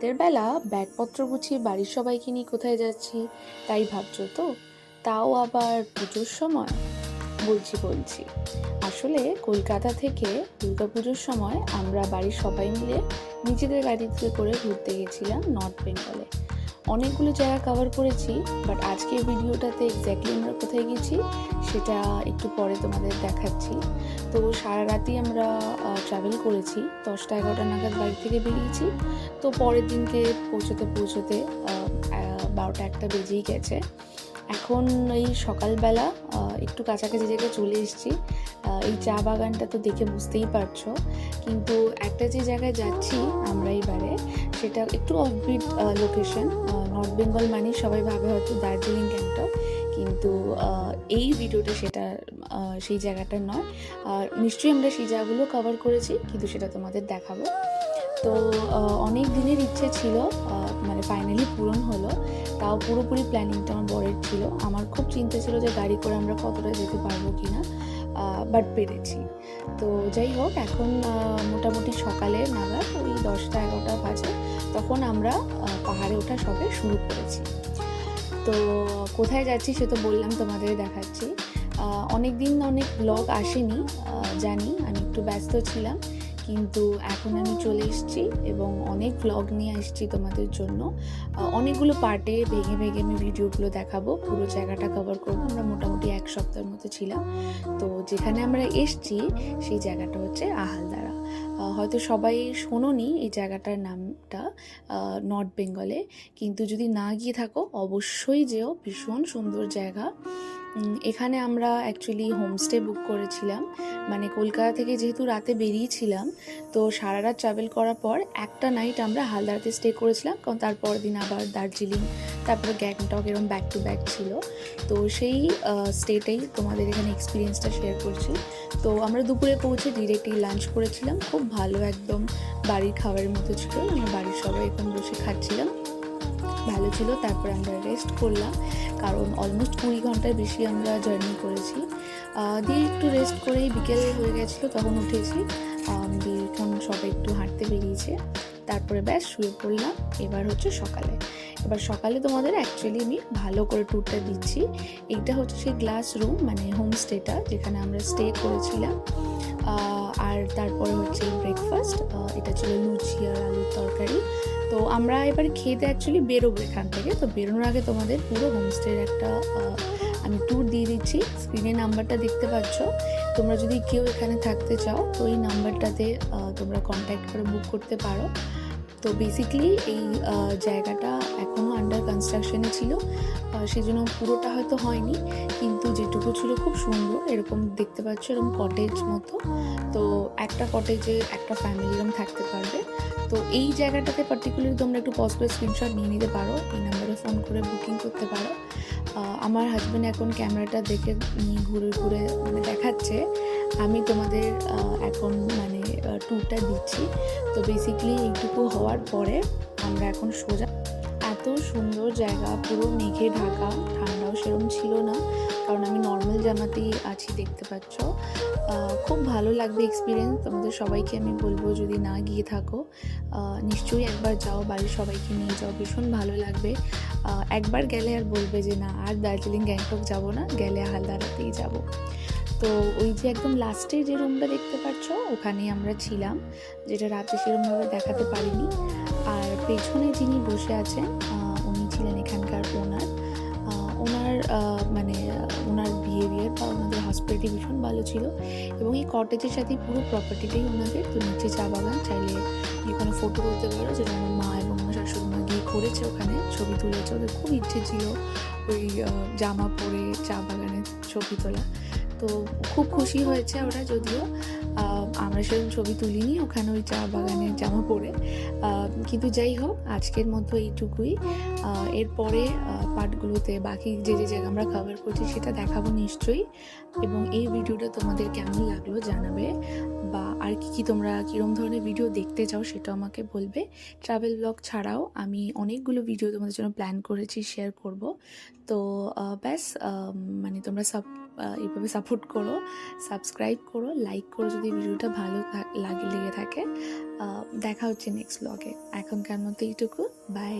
রাতের বেলা ব্যাগপত্র গুছিয়ে বাড়ির সবাইকে নিয়ে কোথায় যাচ্ছি তাই ভাবছো তো? তাও আবার পুজোর সময়? বলছি আসলে কলকাতা থেকে দুর্গাপুজোর সময় আমরা বাড়ির সবাই মিলে নিজেদের গাড়িতে করে ঘুরতে গেছিলাম নর্থ বেঙ্গলে। অনেকগুলো জায়গা কভার করেছি, বাট আজকের ভিডিওটাতে এক্স্যাক্টলি আমরা কোথায় গেছি সেটা একটু পরে তোমাদের দেখাচ্ছি। তো সারা রাতই আমরা ট্রাভেল করেছি, 10টা-11টা নাগাদ বাড়ি থেকে বেরিয়েছি। তো পরের দিনকে পৌঁছতে 12টা-1টা বেজেই গেছে। এখন এই সকালবেলা একটু কাছাকাছি জায়গায় চলে এসেছি। এই চা বাগানটা তো দেখে বুঝতেই পারছো, কিন্তু একটা যে জায়গায় যাচ্ছি আমরা এবারে সেটা একটু অফবিট লোকেশন। নর্থ বেঙ্গল মানে সবাই ভাবে হয়তো দার্জিলিং, গ্যাংটক, কিন্তু এই ভিডিওটা সেটা সেই জায়গাটা নয়। নিশ্চয়ই আমরা সেই জায়গাগুলো কভার করেছি, কিন্তু সেটা তোমাদের দেখাবো। তো অনেক দিনের ইচ্ছে ছিল, মানে ফাইনালি পূরণ হলো। তাও পুরোপুরি প্ল্যানিংটা আমার বরের ছিল। আমার খুব চিন্তা ছিল যে গাড়ি করে আমরা কতটা যেতে পারবো কি না, বাট পেরেছি। তো যাই হোক, এখন মোটামুটি সকালে নাগাদ ওই 10টা-11টা বাজে, তখন আমরা পাহাড়ে ওঠা সবে শুরু করেছি। তো কোথায় যাচ্ছি সে তো বললাম, তোমাদের দেখাচ্ছি। অনেক দিন অনেক ব্লগ আসেনি, জানি আমি একটু ব্যস্ত ছিলাম, কিন্তু এখন আমি চলে এসেছি এবং অনেক ভ্লগ নিয়ে আসছি তোমাদের জন্য। অনেকগুলো পার্টে ভেঙে ভেঙে আমি ভিডিওগুলো দেখাবো, পুরো জায়গাটা কভার করবো। আমরা মোটামুটি 1 সপ্তাহের মতো ছিলাম। তো যেখানে আমরা এসছি সেই জায়গাটা হচ্ছে আহালদারা। হয়তো সবাই শোনোনি এই জায়গাটার নামটা নর্থ বেঙ্গলে, কিন্তু যদি না গিয়ে থাকো অবশ্যই যেও, ভীষণ সুন্দর জায়গা। এখানে আমরা অ্যাকচুয়ালি হোমস্টে বুক করেছিলাম। মানে কলকাতা থেকে যেহেতু রাতে বেরিয়েছিলাম, তো সারা রাত ট্রাভেল করার পর একটা নাইট আমরা হালদারতে স্টে করেছিলাম, কারণ তারপর দিন আবার দার্জিলিং, তারপরে গ্যাংটক, এরকম ব্যাক টু ব্যাক ছিল। তো সেই স্টেটাই তোমাদের এখানে এক্সপিরিয়েন্সটা শেয়ার করছি। তো আমরা দুপুরে পৌঁছে ডিরেক্টলি লাঞ্চ করেছিলাম, খুব ভালো, একদম বাড়ির খাবারের মতো ছিল। আমরা বাড়ির সবাই এখন বসে খাচ্ছিলাম, ভালো ছিল। তারপরে আমরা রেস্ট করলাম, কারণ অলমোস্ট 20 ঘন্টার বেশি আমরা জার্নি করেছি। দিয়ে একটু রেস্ট করেই বিকেল হয়ে গেছিলো, তখন উঠেছি। দিয়ে এখন সবাই একটু হাঁটতে বেরিয়েছে, তারপরে ব্যাস শুয়ে পড়লাম। এবার হচ্ছে সকালে তোমাদের অ্যাকচুয়ালি আমি ভালো করে ট্যুরটা দিচ্ছি। এইটা হচ্ছে সেই গ্লাস রুম, মানে হোমস্টেটা যেখানে আমরা স্টে করেছিলাম। আর তারপরে হচ্ছে ব্রেকফাস্ট, এটা ছিল লুচি আর আলুর তরকারি। তো আমরা এবার খেতে অ্যাকচুয়ালি বেরোবো এখান থেকে। তো বেরোনোর আগে তোমাদের পুরো হোমস্টের একটা আমি ট্যুর দিয়ে দিচ্ছি। স্ক্রিনে নাম্বারটা দেখতে পাচ্ছ, তোমরা যদি কেউ এখানে থাকতে চাও তো এই নাম্বারটাতে তোমরা কন্ট্যাক্ট করে বুক করতে পারো। তো বেসিক্যালি এই জায়গাটা এখনও আন্ডার কনস্ট্রাকশনে ছিল, সেই জন্য পুরোটা হয়তো হয়নি, কিন্তু যেটুকু ছিল খুব সুন্দর। এরকম দেখতে পাচ্ছ, এরকম কটেজ মতো। তো একটা কটেজে একটা ফ্যামিলি এরকম থাকতে পারবে। তো এই জায়গাটাতে পার্টিকুলারলি তোমরা একটু পজ করে স্ক্রিনশট নিয়ে নিতে পারো, এই নাম্বারে ফোন করে বুকিং করতে পারো। আমার হাজব্যান্ড এখন ক্যামেরাটা দেখে নিয়ে ঘুরে ঘুরে মানে দেখাচ্ছে, আমি তোমাদের এখন মানে ট্যুরটা দিচ্ছি। তো বেসিক্যালি এইটুকু হওয়ার পরে আমরা এখন সোজা, এত সুন্দর জায়গা, পুরো মেঘে ঢাকা, ঠান্ডাও সেরকম ছিল না, কারণ আমি নর্মাল জামাতেই আছি, দেখতে পাচ্ছ। খুব ভালো লাগবে এক্সপিরিয়েন্স। তোমাদের সবাইকে আমি বলবো, যদি না গিয়ে থাকো নিশ্চয়ই একবার যাও, বাড়ির সবাইকে নিয়ে যাও, ভীষণ ভালো লাগবে। একবার গেলে আর বলবে যে না, আর দার্জিলিং, গ্যাংটক যাব না, গেলে হালদারাতেই যাব। তো ওই যে একদম লাস্টে যে রুমটা দেখতে পাচ্ছ, ওখানেই আমরা ছিলাম, যেটা রাতে সেরকমভাবে দেখাতে পারিনি। আর পেছনে যিনি বসে আছেন উনি ছিলেন এখানকার ওনার বিহেভিয়ার বা ওনাদের হসপিটালিটি ভীষণ ভালো ছিল। এবং এই কটেজের সাথে পুরো প্রপার্টিটাই ওনাদের। তো নিচে চা বাগান, চাইলে এখানে ফটো তুলতে পারো, যেটা আমার মা এবং আমার শাশুড়ি মা গিয়ে করেছে, ওখানে ছবি তুলেছে। ওদের খুব ইচ্ছে ছিল ওই জামা পরে চা বাগানে ছবি তোলা। তো খুব খুশি হয়েছে ওরা, যদিও আমরা সেরকম ছবি তুলিনি ওখানে ওই চা বাগানের জামা পরে। কিন্তু যাই হোক, আজকের মতো এইটুকুই। এরপরে পার্টগুলোতে বাকি যে যে জায়গা আমরা কভার করছি সেটা দেখাবো নিশ্চয়ই। এবং এই ভিডিওটা তোমাদের কেমন লাগলো জানাবে, বা আর কি তোমরা কীরকম ধরনের ভিডিও দেখতে চাও সেটাও আমাকে বলবে। ট্রাভেল ব্লগ ছাড়াও আমি অনেকগুলো ভিডিও তোমাদের জন্য প্ল্যান করেছি, শেয়ার করব। তো ব্যাস, মানে তোমরা এইভাবে সাপোর্ট করো, সাবস্ক্রাইব করো, লাইক করো যদি ভিডিওটা ভালো লেগে থাকে। দেখা হচ্ছে নেক্সট ব্লগে। এখনকার মতো এইটুকু, বাই।